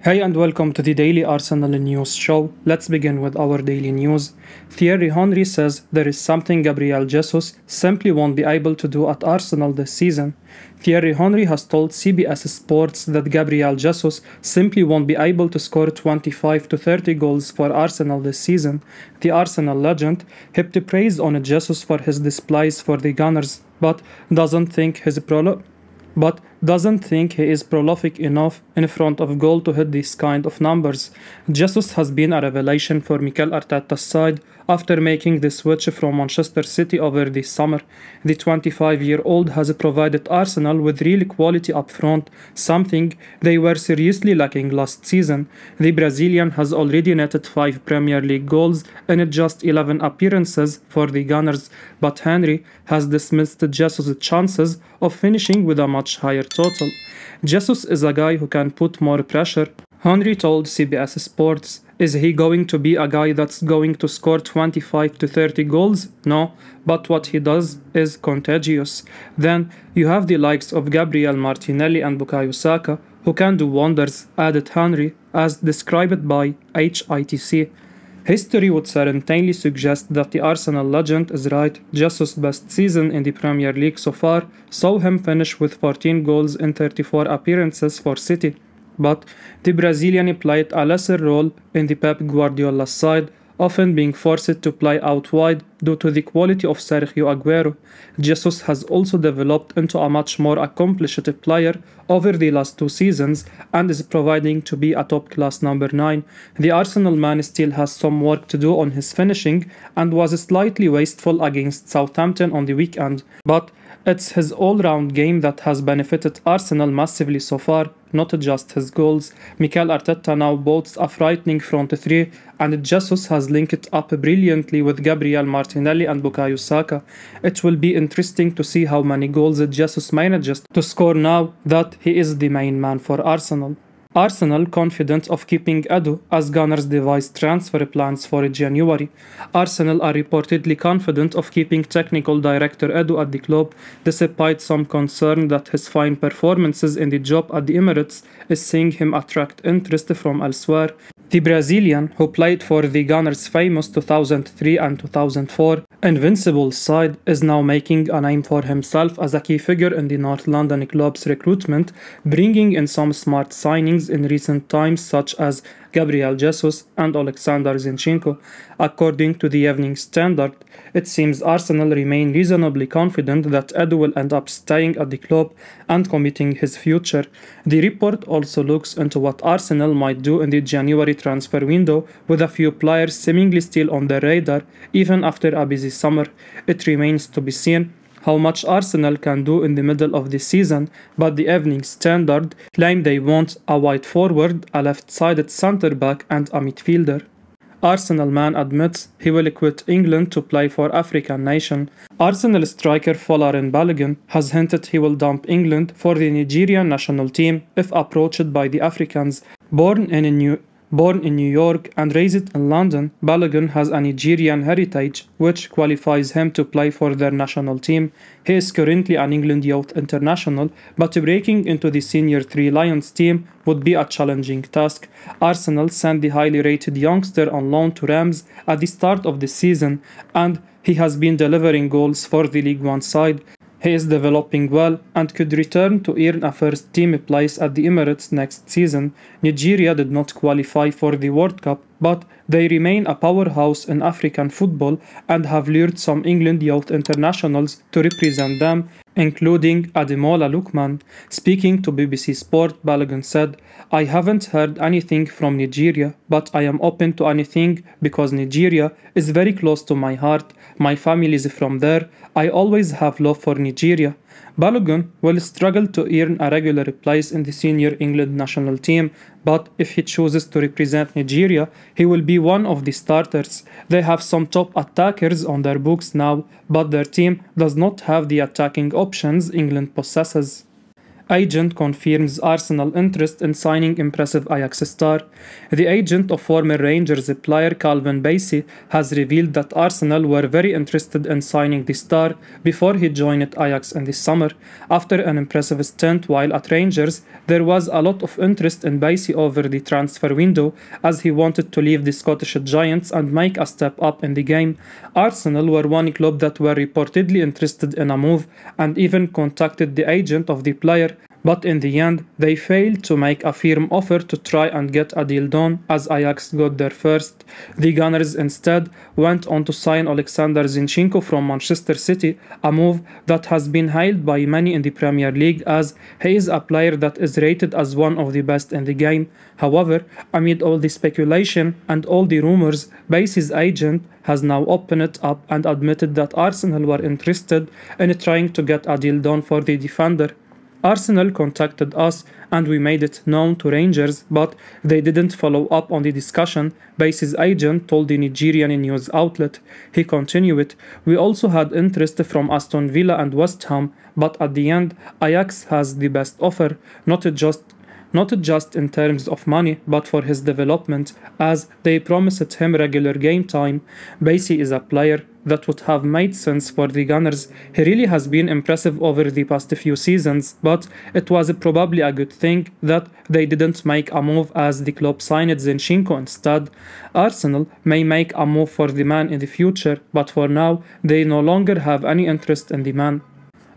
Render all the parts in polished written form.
Hey and welcome to the Daily Arsenal News Show. Let's begin with our daily news. Thierry Henry says there is something Gabriel Jesus simply won't be able to do at Arsenal this season. Thierry Henry has told CBS Sports that Gabriel Jesus simply won't be able to score 25 to 30 goals for Arsenal this season. The Arsenal legend heaped praise on Jesus for his displays for the Gunners, but doesn't think he is prolific enough in front of goal to hit these kind of numbers. Jesus has been a revelation for Mikel Arteta's side after making the switch from Manchester City over this summer. The 25-year-old has provided Arsenal with real quality up front, something they were seriously lacking last season. The Brazilian has already netted 5 Premier League goals in just 11 appearances for the Gunners, but Henry has dismissed Jesus' chances of finishing with a much higher total. Jesus is a guy who can put more pressure. Henry told CBS Sports, "Is he going to be a guy that's going to score 25 to 30 goals? No, but what he does is contagious." Then you have the likes of Gabriel Martinelli and Bukayo Saka who can do wonders, added Henry, as described by HITC. History would certainly suggest that the Arsenal legend is right. Jesus' best season in the Premier League so far saw him finish with 14 goals in 34 appearances for City. But the Brazilian played a lesser role in the Pep Guardiola side, often being forced to play out wide due to the quality of Sergio Aguero. Jesus has also developed into a much more accomplished player over the last 2 seasons and is proving to be a top-class number 9. The Arsenal man still has some work to do on his finishing and was slightly wasteful against Southampton on the weekend, but it's his all-round game that has benefited Arsenal massively so far, not just his goals. Mikel Arteta now boasts a frightening front three, and Jesus has linked up brilliantly with Gabriel Martinelli and Bukayo Saka. It will be interesting to see how many goals Jesus manages to score now that he is the main man for Arsenal. Arsenal confident of keeping Edu as Gunners devise transfer plans for January. Arsenal are reportedly confident of keeping technical director Edu at the club, despite some concern that his fine performances in the job at the Emirates is seeing him attract interest from elsewhere. The Brazilian, who played for the Gunners' famous 2003 and 2004 Invincible side, is now making a name for himself as a key figure in the North London club's recruitment, bringing in some smart signings in recent times such as Gabriel Jesus and Alexander Zinchenko. According to the Evening Standard, it seems Arsenal remain reasonably confident that Edu will end up staying at the club and committing his future. The report also looks into what Arsenal might do in the January transfer window, with a few players seemingly still on their radar even after a busy summer. It remains to be seen how much Arsenal can do in the middle of the season, but the Evening Standard claim they want a wide forward, a left-sided centre-back and a midfielder. Arsenal man admits he will quit England to play for African nation. Arsenal striker Folarin Balogun has hinted he will dump England for the Nigerian national team if approached by the Africans. Born in New York and raised in London, Balogun has a Nigerian heritage, which qualifies him to play for their national team. He is currently an England youth international, but breaking into the senior 3 Lions team would be a challenging task. Arsenal sent the highly rated youngster on loan to Rams at the start of the season, and he has been delivering goals for the League One side. He is developing well and could return to earn a first-team place at the Emirates next season. Nigeria did not qualify for the World Cup, but they remain a powerhouse in African football and have lured some England youth internationals to represent them, including Ademola Lookman. Speaking to BBC Sport, Balogun said, "I haven't heard anything from Nigeria, but I am open to anything because Nigeria is very close to my heart. My family is from there. I always have love for Nigeria." Balogun will struggle to earn a regular place in the senior England national team, but if he chooses to represent Nigeria, he will be one of the starters. They have some top attackers on their books now, but their team does not have the attacking options England possesses. Agent confirms Arsenal interest in signing impressive Ajax star. The agent of former Rangers player Calvin Bassey has revealed that Arsenal were very interested in signing the star before he joined Ajax in the summer. After an impressive stint while at Rangers, there was a lot of interest in Bassey over the transfer window as he wanted to leave the Scottish Giants and make a step up in the game. Arsenal were one club that were reportedly interested in a move and even contacted the agent of the player, but in the end, they failed to make a firm offer to try and get a deal done as Ajax got there first. The Gunners instead went on to sign Alexander Zinchenko from Manchester City, a move that has been hailed by many in the Premier League as he is a player that is rated as one of the best in the game. However, amid all the speculation and all the rumors, Bassey's agent has now opened it up and admitted that Arsenal were interested in trying to get a deal done for the defender. Arsenal contacted us and we made it known to Rangers, but they didn't follow up on the discussion, Bassey's agent told the Nigerian news outlet. He continued, "We also had interest from Aston Villa and West Ham, but at the end, Ajax has the best offer, not just in terms of money, but for his development, as they promised him regular game time. Bassey is a player that would have made sense for the Gunners. He really has been impressive over the past few seasons, but it was probably a good thing that they didn't make a move as the club signed Zinchenko instead. Arsenal may make a move for the man in the future, but for now, they no longer have any interest in the man."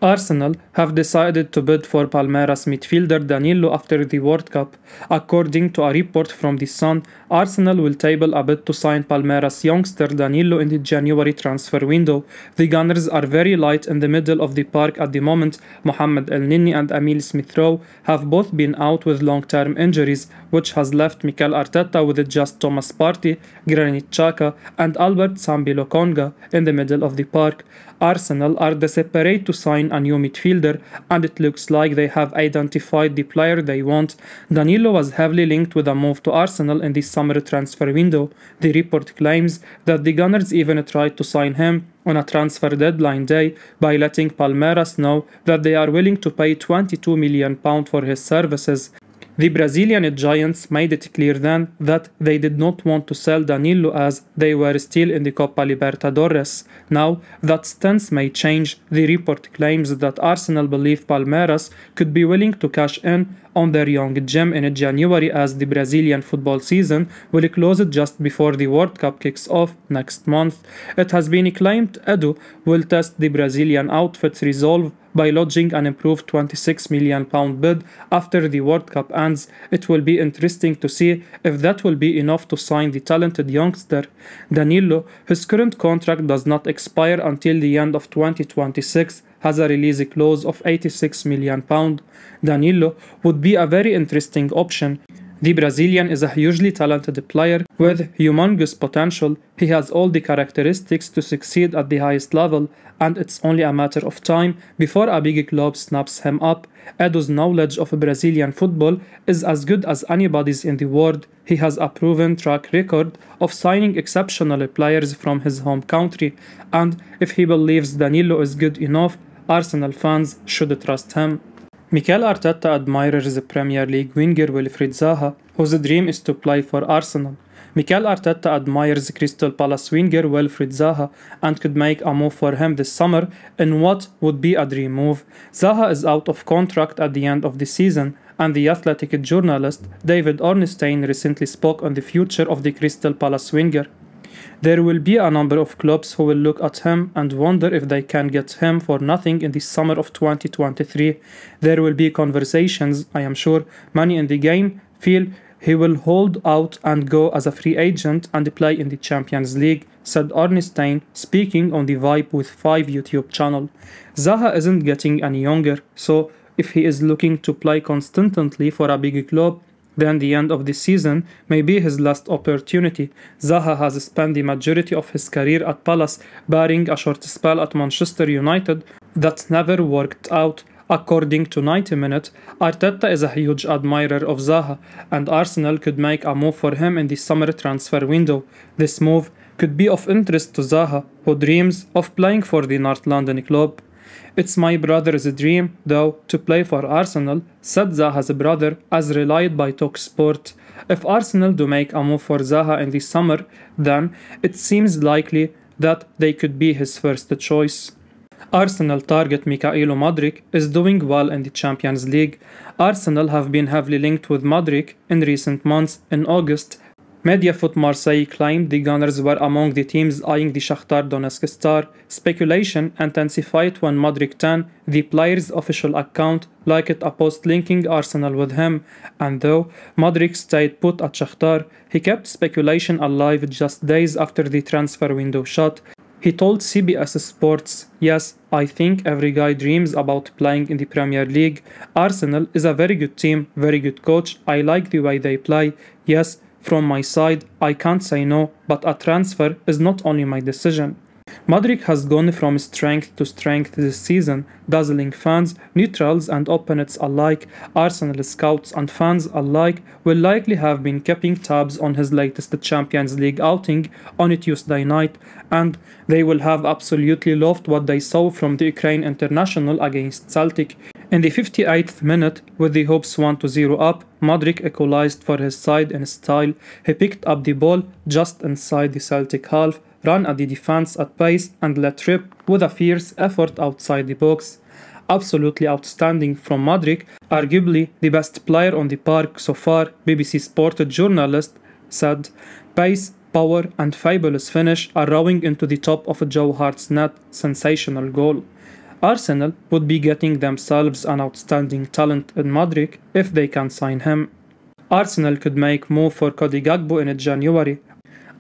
Arsenal have decided to bid for Palmeiras midfielder Danilo after the World Cup. According to a report from The Sun, Arsenal will table a bid to sign Palmeiras youngster Danilo in the January transfer window. The Gunners are very light in the middle of the park at the moment. Mohamed Elneny and Emile Smith-Rowe have both been out with long-term injuries, which has left Mikel Arteta with just Thomas Partey, Granit Xhaka and Albert Sambi Lokonga in the middle of the park. Arsenal are desperate to sign a new midfielder, and it looks like they have identified the player they want. Danilo was heavily linked with a move to Arsenal in the summer transfer window. The report claims that the Gunners even tried to sign him on a transfer deadline day by letting Palmeiras know that they are willing to pay £22 million for his services. The Brazilian Giants made it clear then that they did not want to sell Danilo as they were still in the Copa Libertadores. Now that stance may change. The report claims that Arsenal believe Palmeiras could be willing to cash in on their young gem in January as the Brazilian football season will close just before the World Cup kicks off next month. It has been claimed Edu will test the Brazilian outfit's resolve by lodging an improved £26 million bid after the World Cup ends. It will be interesting to see if that will be enough to sign the talented youngster. Danilo, whose current contract does not expire until the end of 2026, has a release clause of £86 million. Danilo would be a very interesting option. The Brazilian is a hugely talented player with humongous potential. He has all the characteristics to succeed at the highest level, and it's only a matter of time before a big club snaps him up. Edu's knowledge of Brazilian football is as good as anybody's in the world. He has a proven track record of signing exceptional players from his home country, and if he believes Danilo is good enough, Arsenal fans should trust him. Mikel Arteta admires the Premier League winger Wilfired Zaha, whose dream is to play for Arsenal. Mikel Arteta admires Crystal Palace winger Wilfired Zaha and could make a move for him this summer in what would be a dream move. Zaha is out of contract at the end of the season, and the Athletic journalist David Ornstein recently spoke on the future of the Crystal Palace winger. There will be a number of clubs who will look at him and wonder if they can get him for nothing in the summer of 2023. There will be conversations, I am sure. Many in the game feel he will hold out and go as a free agent and play in the Champions League, said Ornstein, speaking on the Vibe with 5 YouTube channel. Zaha isn't getting any younger, so if he is looking to play constantly for a big club, then the end of the season may be his last opportunity. Zaha has spent the majority of his career at Palace, barring a short spell at Manchester United that never worked out. According to 90 Minutes, Arteta is a huge admirer of Zaha, and Arsenal could make a move for him in the summer transfer window. This move could be of interest to Zaha, who dreams of playing for the North London club. "It's my brother's dream, though, to play for Arsenal," said Zaha's brother, as relayed by talkSPORT. If Arsenal do make a move for Zaha in the summer, then it seems likely that they could be his first choice. Arsenal target Mykhaylo Mudryk is doing well in the Champions League. Arsenal have been heavily linked with Mudryk in recent months. In August, Mediafoot Marseille claimed the Gunners were among the teams eyeing the Shakhtar Donetsk star. Speculation intensified when Modric 10, the player's official account, liked a post linking Arsenal with him, and though Modric stayed put at Shakhtar, he kept speculation alive just days after the transfer window shut. He told CBS Sports, "Yes, I think every guy dreams about playing in the Premier League. Arsenal is a very good team, very good coach. I like the way they play. Yes, from my side, I can't say no, but a transfer is not only my decision." Modric has gone from strength to strength this season, dazzling fans, neutrals and opponents alike. Arsenal scouts and fans alike will likely have been keeping tabs on his latest Champions League outing on Tuesday night, and they will have absolutely loved what they saw from the Ukraine international against Celtic. In the 58th minute, with the hopes 1-0 up, Modric equalized for his side in style. He picked up the ball just inside the Celtic half, ran at the defense at pace and let rip with a fierce effort outside the box. Absolutely outstanding from Modric, arguably the best player on the park so far, BBC Sport journalist said. Pace, power and fabulous finish are rowing into the top of Joe Hart's net. Sensational goal. Arsenal would be getting themselves an outstanding talent in Modric if they can sign him. Arsenal could make move for Cody Gakpo in January.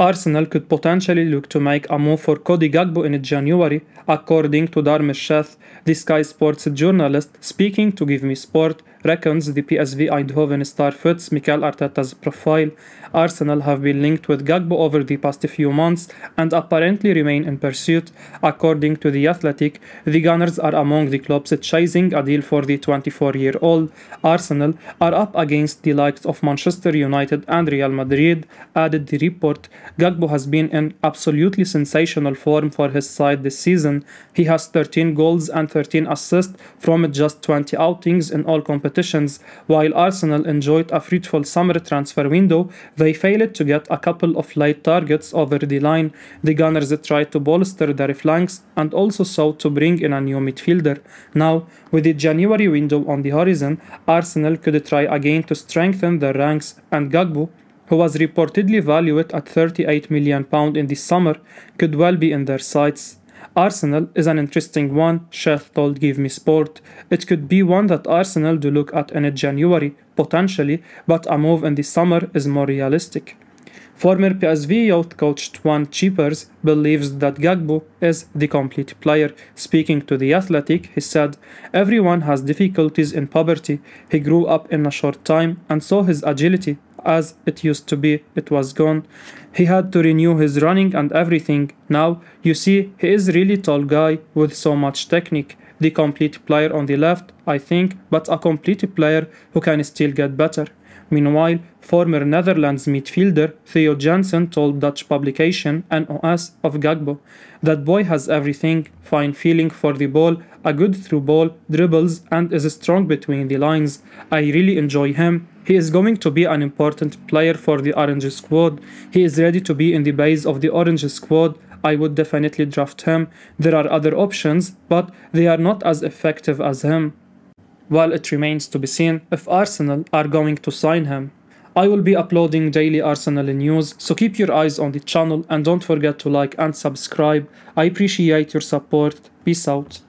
Arsenal could potentially look to make a move for Cody Gakpo in January, according to Darmish Sheth, the Sky Sports journalist speaking to Give Me Sport, reckons the PSV Eindhoven star fits Mikel Arteta's profile. Arsenal have been linked with Gakpo over the past few months and apparently remain in pursuit. According to The Athletic, the Gunners are among the clubs chasing a deal for the 24-year-old. Arsenal are up against the likes of Manchester United and Real Madrid, added the report. Gakpo has been in absolutely sensational form for his side this season. He has 13 goals and 13 assists from just 20 outings in all competitions. While Arsenal enjoyed a fruitful summer transfer window, they failed to get a couple of late targets over the line. The Gunners tried to bolster their flanks and also sought to bring in a new midfielder. Now, with the January window on the horizon, Arsenal could try again to strengthen their ranks, and Gakpo, who was reportedly valued at £38 million in the summer, could well be in their sights. Arsenal is an interesting one, Sheth told Give Me Sport. It could be one that Arsenal do look at in January, potentially, but a move in the summer is more realistic. Former PSV youth coach Twan Cheapers believes that Gakpo is the complete player. Speaking to The Athletic, he said, "Everyone has difficulties in puberty. He grew up in a short time, and so his agility, as it used to be, it was gone. He had to renew his running and everything. Now, you see, he is really tall guy with so much technique. The complete player on the left, I think, but a complete player who can still get better." Meanwhile, former Netherlands midfielder Theo Jansen told Dutch publication NOS of Gakpo, "That boy has everything, fine feeling for the ball, a good through ball, dribbles and is strong between the lines. I really enjoy him. He is going to be an important player for the Orange squad. He is ready to be in the base of the Orange squad. I would definitely draft him. There are other options, but they are not as effective as him." While it remains to be seen if Arsenal are going to sign him. I will be uploading daily Arsenal news, so keep your eyes on the channel and don't forget to like and subscribe. I appreciate your support. Peace out.